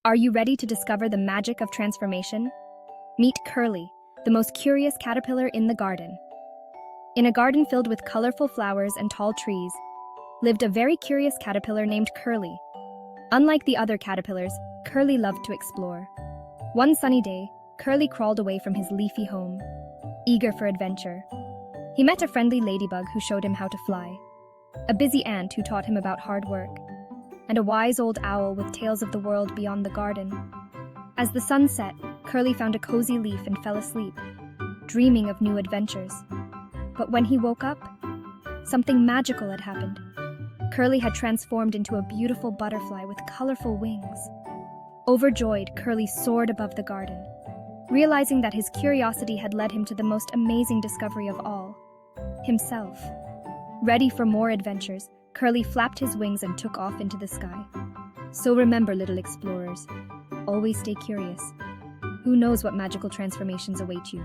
Are you ready to discover the magic of transformation? Meet Curly, the most curious caterpillar in the garden. In a garden filled with colorful flowers and tall trees, lived a very curious caterpillar named Curly. Unlike the other caterpillars, Curly loved to explore. One sunny day, Curly crawled away from his leafy home, eager for adventure. He met a friendly ladybug who showed him how to fly, a busy ant who taught him about hard work, and a wise old owl with tales of the world beyond the garden. As the sun set, Curly found a cozy leaf and fell asleep, dreaming of new adventures. But when he woke up, something magical had happened. Curly had transformed into a beautiful butterfly with colorful wings. Overjoyed, Curly soared above the garden, realizing that his curiosity had led him to the most amazing discovery of all, himself. Ready for more adventures, Curly flapped his wings and took off into the sky. So remember, little explorers, always stay curious. Who knows what magical transformations await you?